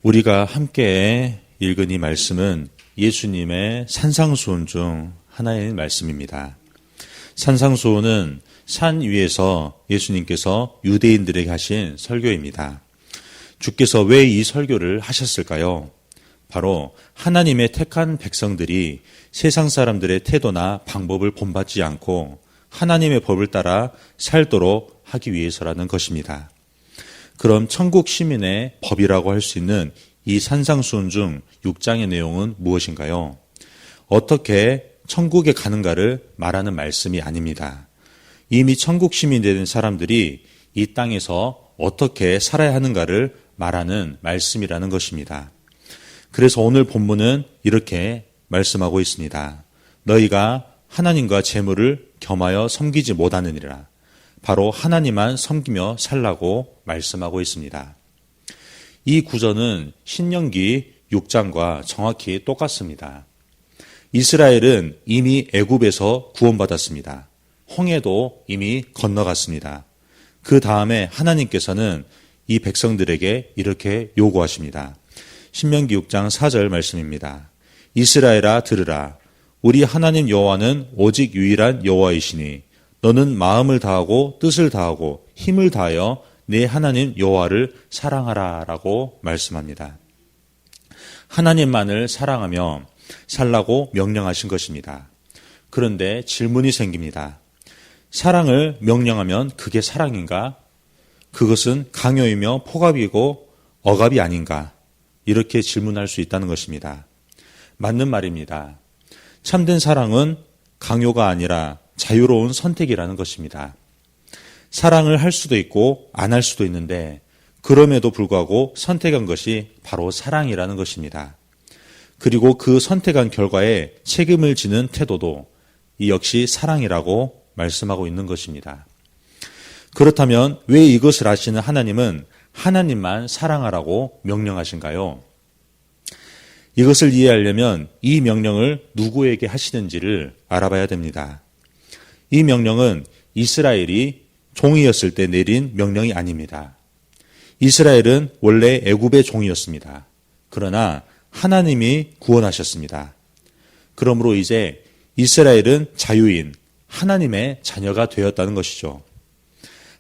우리가 함께 읽은 이 말씀은 예수님의 산상수훈 중 하나의 말씀입니다. 산상수훈은 산 위에서 예수님께서 유대인들에게 하신 설교입니다. 주께서 왜 이 설교를 하셨을까요? 바로 하나님의 택한 백성들이 세상 사람들의 태도나 방법을 본받지 않고 하나님의 법을 따라 살도록 하기 위해서라는 것입니다. 그럼 천국 시민의 법이라고 할 수 있는 이 산상수훈 중 6장의 내용은 무엇인가요? 어떻게 천국에 가는가를 말하는 말씀이 아닙니다. 이미 천국 시민이 된 사람들이 이 땅에서 어떻게 살아야 하는가를 말하는 말씀이라는 것입니다. 그래서 오늘 본문은 이렇게 말씀하고 있습니다. 너희가 하나님과 재물을 겸하여 섬기지 못하느니라. 바로 하나님만 섬기며 살라고 말씀하고 있습니다. 이 구절은 신명기 6장과 정확히 똑같습니다. 이스라엘은 이미 애굽에서 구원받았습니다. 홍해도 이미 건너갔습니다. 그 다음에 하나님께서는 이 백성들에게 이렇게 요구하십니다. 신명기 6장 4절 말씀입니다. 이스라엘아 들으라. 우리 하나님 여호와는 오직 유일한 여호와이시니 너는 마음을 다하고 뜻을 다하고 힘을 다하여 내 하나님 여호와를 사랑하라 라고 말씀합니다. 하나님만을 사랑하며 살라고 명령하신 것입니다. 그런데 질문이 생깁니다. 사랑을 명령하면 그게 사랑인가? 그것은 강요이며 포갑이고 억압이 아닌가? 이렇게 질문할 수 있다는 것입니다. 맞는 말입니다. 참된 사랑은 강요가 아니라 자유로운 선택이라는 것입니다. 사랑을 할 수도 있고 안 할 수도 있는데 그럼에도 불구하고 선택한 것이 바로 사랑이라는 것입니다. 그리고 그 선택한 결과에 책임을 지는 태도도 이 역시 사랑이라고 말씀하고 있는 것입니다. 그렇다면 왜 이것을 아시는 하나님은 하나님만 사랑하라고 명령하신가요? 이것을 이해하려면 이 명령을 누구에게 하시는지를 알아봐야 됩니다. 이 명령은 이스라엘이 종이었을 때 내린 명령이 아닙니다. 이스라엘은 원래 애굽의 종이었습니다. 그러나 하나님이 구원하셨습니다. 그러므로 이제 이스라엘은 자유인 하나님의 자녀가 되었다는 것이죠.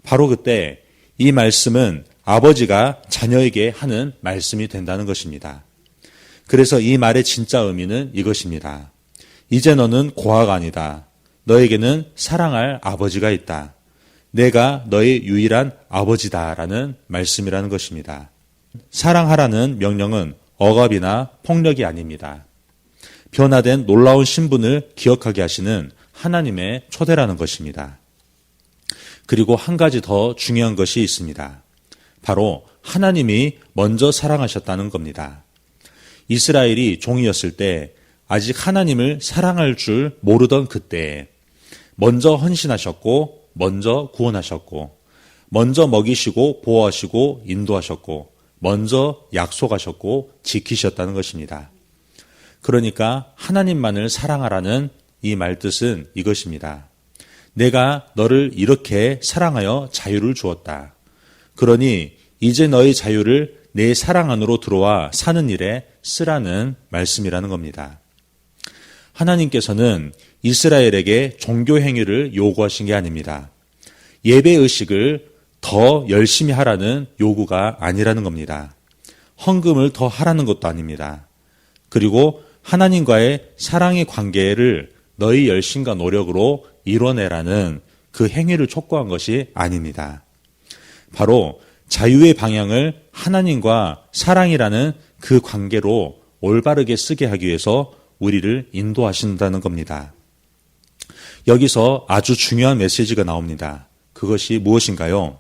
바로 그때 이 말씀은 아버지가 자녀에게 하는 말씀이 된다는 것입니다. 그래서 이 말의 진짜 의미는 이것입니다. 이제 너는 고아가 아니다. 너에게는 사랑할 아버지가 있다. 내가 너의 유일한 아버지다라는 말씀이라는 것입니다. 사랑하라는 명령은 억압이나 폭력이 아닙니다. 변화된 놀라운 신분을 기억하게 하시는 하나님의 초대라는 것입니다. 그리고 한 가지 더 중요한 것이 있습니다. 바로 하나님이 먼저 사랑하셨다는 겁니다. 이스라엘이 종이었을 때 아직 하나님을 사랑할 줄 모르던 그때에 먼저 헌신하셨고 먼저 구원하셨고 먼저 먹이시고 보호하시고 인도하셨고 먼저 약속하셨고 지키셨다는 것입니다. 그러니까 하나님만을 사랑하라는 이 말뜻은 이것입니다. 내가 너를 이렇게 사랑하여 자유를 주었다. 그러니 이제 너의 자유를 내 사랑 안으로 들어와 사는 일에 쓰라는 말씀이라는 겁니다. 하나님께서는 이스라엘에게 종교 행위를 요구하신 게 아닙니다. 예배 의식을 더 열심히 하라는 요구가 아니라는 겁니다. 헌금을 더 하라는 것도 아닙니다. 그리고 하나님과의 사랑의 관계를 너희 열심과 노력으로 이뤄내라는 그 행위를 촉구한 것이 아닙니다. 바로 자유의 방향을 하나님과 사랑이라는 그 관계로 올바르게 쓰게 하기 위해서 우리를 인도하신다는 겁니다. 여기서 아주 중요한 메시지가 나옵니다. 그것이 무엇인가요?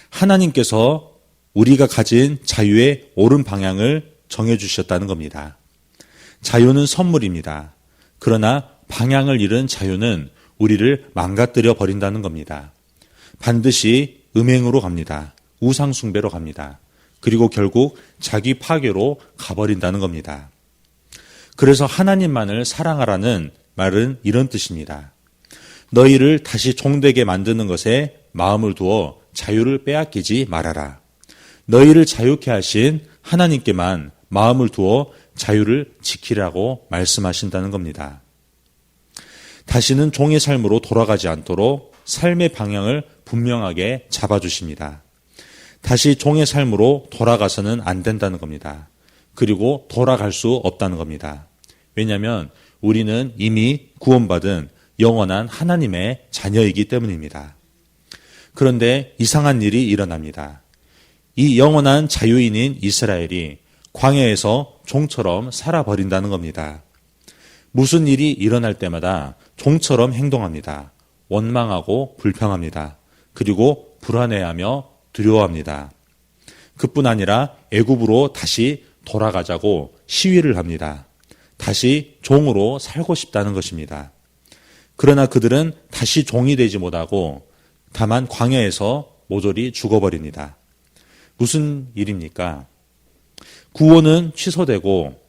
하나님께서 우리가 가진 자유의 옳은 방향을 정해주셨다는 겁니다. 자유는 선물입니다. 그러나 방향을 잃은 자유는 우리를 망가뜨려 버린다는 겁니다. 반드시 음행으로 갑니다. 우상숭배로 갑니다. 그리고 결국 자기 파괴로 가버린다는 겁니다. 그래서 하나님만을 사랑하라는 말은 이런 뜻입니다. 너희를 다시 종되게 만드는 것에 마음을 두어 자유를 빼앗기지 말아라. 너희를 자유케 하신 하나님께만 마음을 두어 자유를 지키라고 말씀하신다는 겁니다. 다시는 종의 삶으로 돌아가지 않도록 삶의 방향을 분명하게 잡아주십니다. 다시 종의 삶으로 돌아가서는 안 된다는 겁니다. 그리고 돌아갈 수 없다는 겁니다. 왜냐하면 우리는 이미 구원받은 영원한 하나님의 자녀이기 때문입니다. 그런데 이상한 일이 일어납니다. 이 영원한 자유인인 이스라엘이 광야에서 종처럼 살아버린다는 겁니다. 무슨 일이 일어날 때마다 종처럼 행동합니다. 원망하고 불평합니다. 그리고 불안해하며 두려워합니다. 그뿐 아니라 애굽으로 다시 돌아가자고 시위를 합니다. 다시 종으로 살고 싶다는 것입니다. 그러나 그들은 다시 종이 되지 못하고 다만 광야에서 모조리 죽어버립니다. 무슨 일입니까? 구원은 취소되고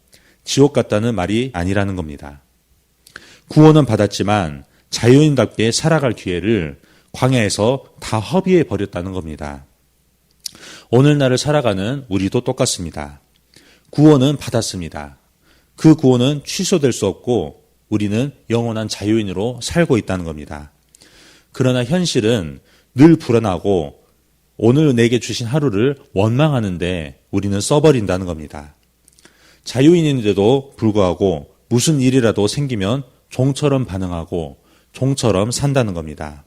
지옥 같다는 말이 아니라는 겁니다. 구원은 받았지만 자유인답게 살아갈 기회를 광야에서 다 허비해 버렸다는 겁니다. 오늘날을 살아가는 우리도 똑같습니다. 구원은 받았습니다. 그 구원은 취소될 수 없고 우리는 영원한 자유인으로 살고 있다는 겁니다. 그러나 현실은 늘 불안하고 오늘 내게 주신 하루를 원망하는데 우리는 써버린다는 겁니다. 자유인인데도 불구하고 무슨 일이라도 생기면 종처럼 반응하고 종처럼 산다는 겁니다.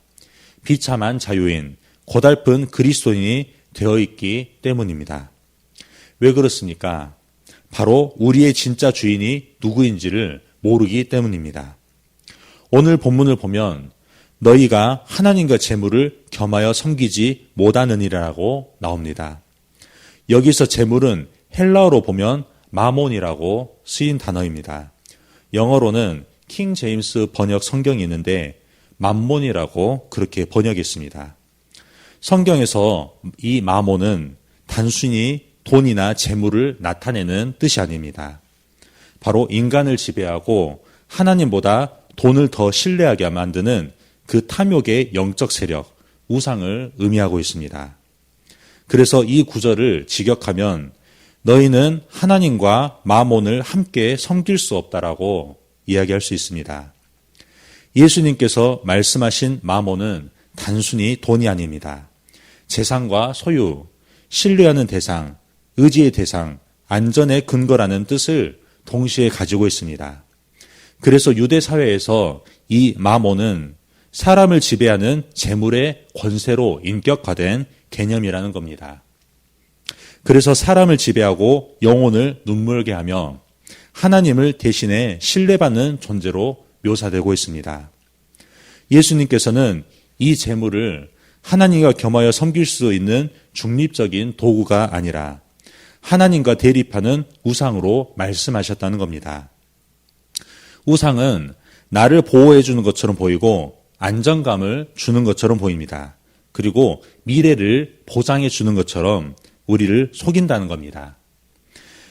비참한 자유인, 고달픈 그리스도인이 되어 있기 때문입니다. 왜 그렇습니까? 바로 우리의 진짜 주인이 누구인지를 모르기 때문입니다. 오늘 본문을 보면 너희가 하나님과 재물을 겸하여 섬기지 못하느니라고 나옵니다. 여기서 재물은 헬라어로 보면 마몬이라고 쓰인 단어입니다. 영어로는 킹 제임스 번역 성경이 있는데 맘몬이라고 그렇게 번역했습니다. 성경에서 이 마몬은 단순히 돈이나 재물을 나타내는 뜻이 아닙니다. 바로 인간을 지배하고 하나님보다 돈을 더 신뢰하게 만드는 그 탐욕의 영적 세력, 우상을 의미하고 있습니다. 그래서 이 구절을 직역하면 너희는 하나님과 마몬을 함께 섬길 수 없다라고 이야기할 수 있습니다. 예수님께서 말씀하신 마몬은 단순히 돈이 아닙니다. 재산과 소유, 신뢰하는 대상, 의지의 대상, 안전의 근거라는 뜻을 동시에 가지고 있습니다. 그래서 유대 사회에서 이 마몬은 사람을 지배하는 재물의 권세로 인격화된 개념이라는 겁니다. 그래서 사람을 지배하고 영혼을 눈물게 하며 하나님을 대신해 신뢰받는 존재로 묘사되고 있습니다. 예수님께서는 이 재물을 하나님과 겸하여 섬길 수 있는 중립적인 도구가 아니라 하나님과 대립하는 우상으로 말씀하셨다는 겁니다. 우상은 나를 보호해 주는 것처럼 보이고 안정감을 주는 것처럼 보입니다. 그리고 미래를 보장해 주는 것처럼 우리를 속인다는 겁니다.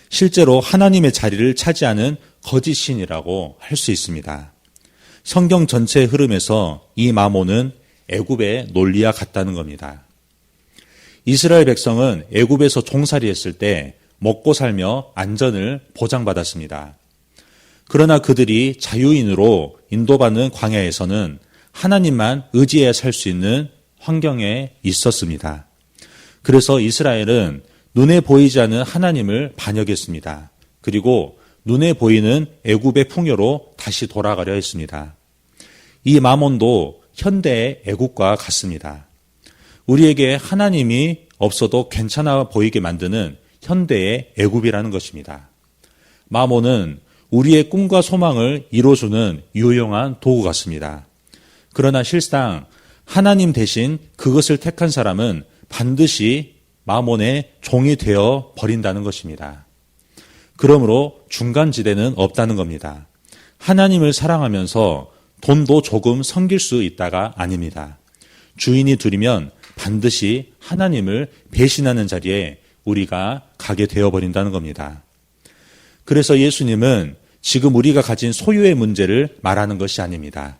실제로 하나님의 자리를 차지하는 거짓 신이라고 할 수 있습니다. 성경 전체의 흐름에서 이 마몬은 애굽의 논리와 같다는 겁니다. 이스라엘 백성은 애굽에서 종살이했을 때 먹고 살며 안전을 보장받았습니다. 그러나 그들이 자유인으로 인도받는 광야에서는 하나님만 의지해야 살 수 있는 환경에 있었습니다. 그래서 이스라엘은 눈에 보이지 않는 하나님을 반역했습니다. 그리고 눈에 보이는 애굽의 풍요로 다시 돌아가려 했습니다. 이 마몬도 현대의 애굽과 같습니다. 우리에게 하나님이 없어도 괜찮아 보이게 만드는 현대의 애굽이라는 것입니다. 마몬은 우리의 꿈과 소망을 이루어주는 유용한 도구 같습니다. 그러나 실상 하나님 대신 그것을 택한 사람은 반드시 마몬의 종이 되어 버린다는 것입니다. 그러므로 중간지대는 없다는 겁니다. 하나님을 사랑하면서 돈도 조금 섬길 수 있다가 아닙니다. 주인이 둘이면 반드시 하나님을 배신하는 자리에 우리가 가게 되어버린다는 겁니다. 그래서 예수님은 지금 우리가 가진 소유의 문제를 말하는 것이 아닙니다.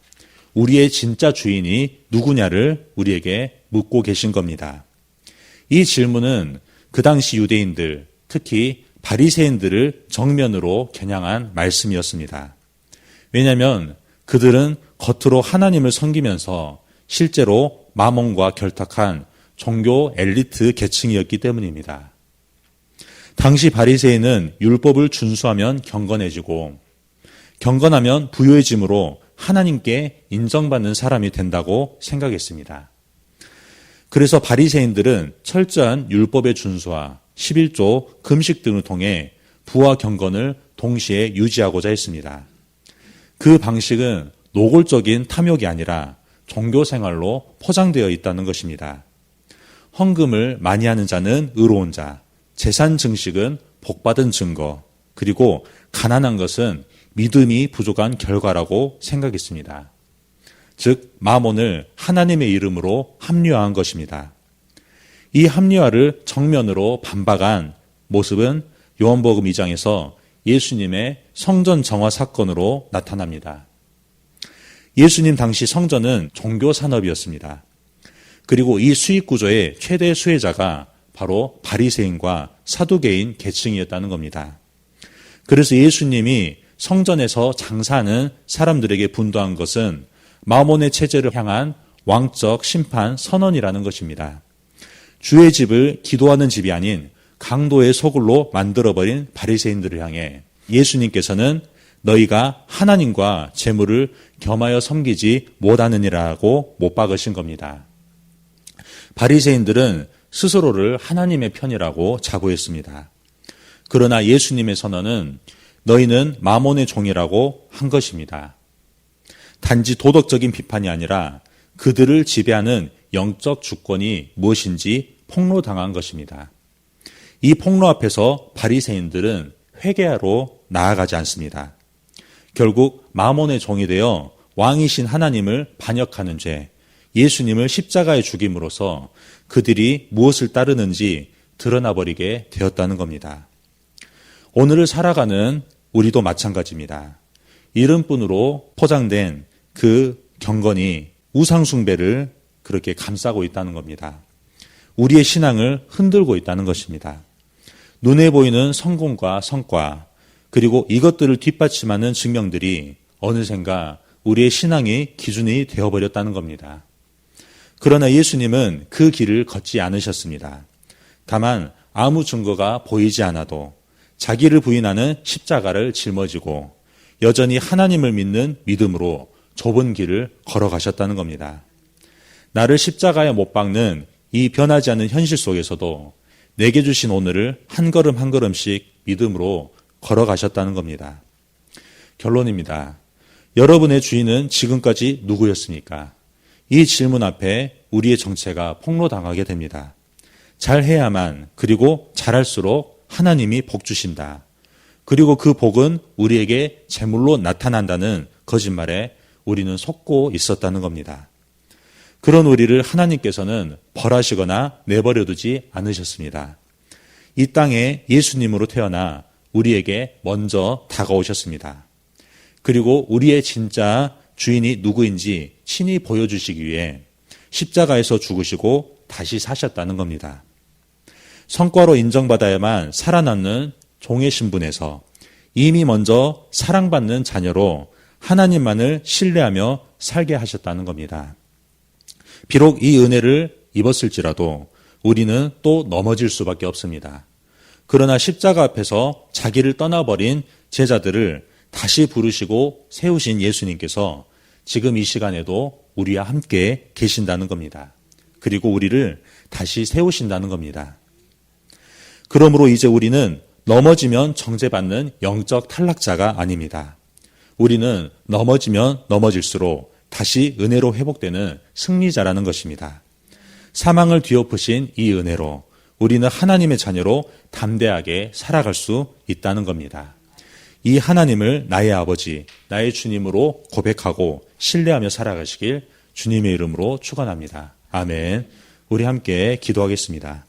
우리의 진짜 주인이 누구냐를 우리에게 묻고 계신 겁니다. 이 질문은 그 당시 유대인들, 특히 바리새인들을 정면으로 겨냥한 말씀이었습니다. 왜냐하면 그들은 겉으로 하나님을 섬기면서 실제로 마몬과 결탁한 종교 엘리트 계층이었기 때문입니다. 당시 바리새인은 율법을 준수하면 경건해지고 경건하면 부유해짐으로 하나님께 인정받는 사람이 된다고 생각했습니다. 그래서 바리새인들은 철저한 율법의 준수와 11조 금식 등을 통해 부와 경건을 동시에 유지하고자 했습니다. 그 방식은 노골적인 탐욕이 아니라 종교 생활로 포장되어 있다는 것입니다. 헌금을 많이 하는 자는 의로운 자, 재산 증식은 복받은 증거, 그리고 가난한 것은 믿음이 부족한 결과라고 생각했습니다. 즉 마몬을 하나님의 이름으로 합리화한 것입니다. 이 합리화를 정면으로 반박한 모습은 요한복음 2장에서 예수님의 성전 정화 사건으로 나타납니다. 예수님 당시 성전은 종교 산업이었습니다. 그리고 이 수익 구조의 최대 수혜자가 바로 바리새인과 사두개인 계층이었다는 겁니다. 그래서 예수님이 성전에서 장사하는 사람들에게 분도한 것은 마몬의 체제를 향한 왕적 심판 선언이라는 것입니다. 주의 집을 기도하는 집이 아닌 강도의 소굴로 만들어버린 바리새인들을 향해 예수님께서는 너희가 하나님과 재물을 겸하여 섬기지 못하느니라고 못 박으신 겁니다. 바리새인들은 스스로를 하나님의 편이라고 자부했습니다. 그러나 예수님의 선언은 너희는 마몬의 종이라고 한 것입니다. 단지 도덕적인 비판이 아니라 그들을 지배하는 영적 주권이 무엇인지 폭로당한 것입니다. 이 폭로 앞에서 바리새인들은 회개하러 나아가지 않습니다. 결국 마몬의 종이 되어 왕이신 하나님을 반역하는 죄, 예수님을 십자가에 죽임으로써 그들이 무엇을 따르는지 드러나버리게 되었다는 겁니다. 오늘을 살아가는 우리도 마찬가지입니다. 이름뿐으로 포장된 그 경건이 우상숭배를 그렇게 감싸고 있다는 겁니다. 우리의 신앙을 흔들고 있다는 것입니다. 눈에 보이는 성공과 성과, 그리고 이것들을 뒷받침하는 증명들이 어느샌가 우리의 신앙의 기준이 되어버렸다는 겁니다. 그러나 예수님은 그 길을 걷지 않으셨습니다. 다만 아무 증거가 보이지 않아도 자기를 부인하는 십자가를 짊어지고 여전히 하나님을 믿는 믿음으로 좁은 길을 걸어가셨다는 겁니다. 나를 십자가에 못 박는 이 변하지 않는 현실 속에서도 내게 주신 오늘을 한 걸음 한 걸음씩 믿음으로 걸어가셨다는 겁니다. 결론입니다. 여러분의 주인은 지금까지 누구였습니까? 이 질문 앞에 우리의 정체가 폭로당하게 됩니다. 잘해야만, 그리고 잘할수록 하나님이 복 주신다. 그리고 그 복은 우리에게 재물로 나타난다는 거짓말에 우리는 속고 있었다는 겁니다. 그런 우리를 하나님께서는 벌하시거나 내버려두지 않으셨습니다. 이 땅에 예수님으로 태어나 우리에게 먼저 다가오셨습니다. 그리고 우리의 진짜 주인이 누구인지 친히 보여주시기 위해 십자가에서 죽으시고 다시 사셨다는 겁니다. 성과로 인정받아야만 살아남는 종의 신분에서 이미 먼저 사랑받는 자녀로 하나님만을 신뢰하며 살게 하셨다는 겁니다. 비록 이 은혜를 입었을지라도 우리는 또 넘어질 수밖에 없습니다. 그러나 십자가 앞에서 자기를 떠나버린 제자들을 다시 부르시고 세우신 예수님께서 지금 이 시간에도 우리와 함께 계신다는 겁니다. 그리고 우리를 다시 세우신다는 겁니다. 그러므로 이제 우리는 넘어지면 정죄받는 영적 탈락자가 아닙니다. 우리는 넘어지면 넘어질수록 다시 은혜로 회복되는 승리자라는 것입니다. 사망을 뒤엎으신 이 은혜로 우리는 하나님의 자녀로 담대하게 살아갈 수 있다는 겁니다. 이 하나님을 나의 아버지, 나의 주님으로 고백하고 신뢰하며 살아가시길 주님의 이름으로 축원합니다. 아멘. 우리 함께 기도하겠습니다.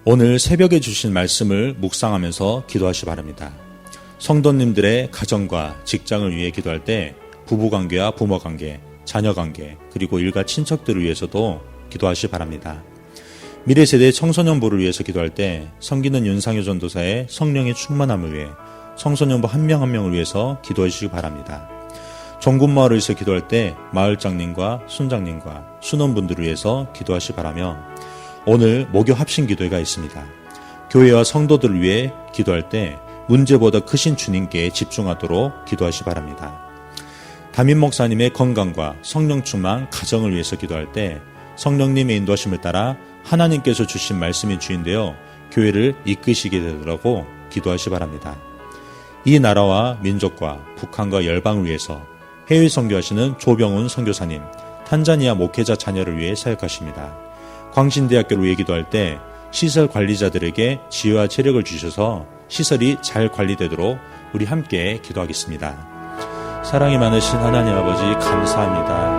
오늘 새벽에 주신 말씀을 묵상하면서 기도하시 바랍니다. 성도님들의 가정과 직장을 위해 기도할 때 부부관계와 부모관계, 자녀관계, 그리고 일가 친척들을 위해서도 기도하시 바랍니다. 미래 세대 청소년부를 위해서 기도할 때 섬기는 윤상효 전도사의 성령의 충만함을 위해 청소년부 한 명 한 명을 위해서 기도해 주시기 바랍니다. 종군마을을 위해서 기도할 때 마을장님과 순장님과 순원분들을 위해서 기도하시 바라며 오늘 목요 합심 기도회가 있습니다. 교회와 성도들을 위해 기도할 때 문제보다 크신 주님께 집중하도록 기도하시 바랍니다. 담임 목사님의 건강과 성령 충만 가정을 위해서 기도할 때 성령님의 인도하심을 따라 하나님께서 주신 말씀이 주인되어 교회를 이끄시게 되도록 기도하시 바랍니다. 이 나라와 민족과 북한과 열방을 위해서 해외 선교하시는 조병훈 선교사님, 탄자니아 목회자 자녀를 위해 사역하십니다. 광신대학교를 위해 기도할 때 시설 관리자들에게 지혜와 체력을 주셔서 시설이 잘 관리되도록 우리 함께 기도하겠습니다. 사랑이 많으신 하나님 아버지 감사합니다.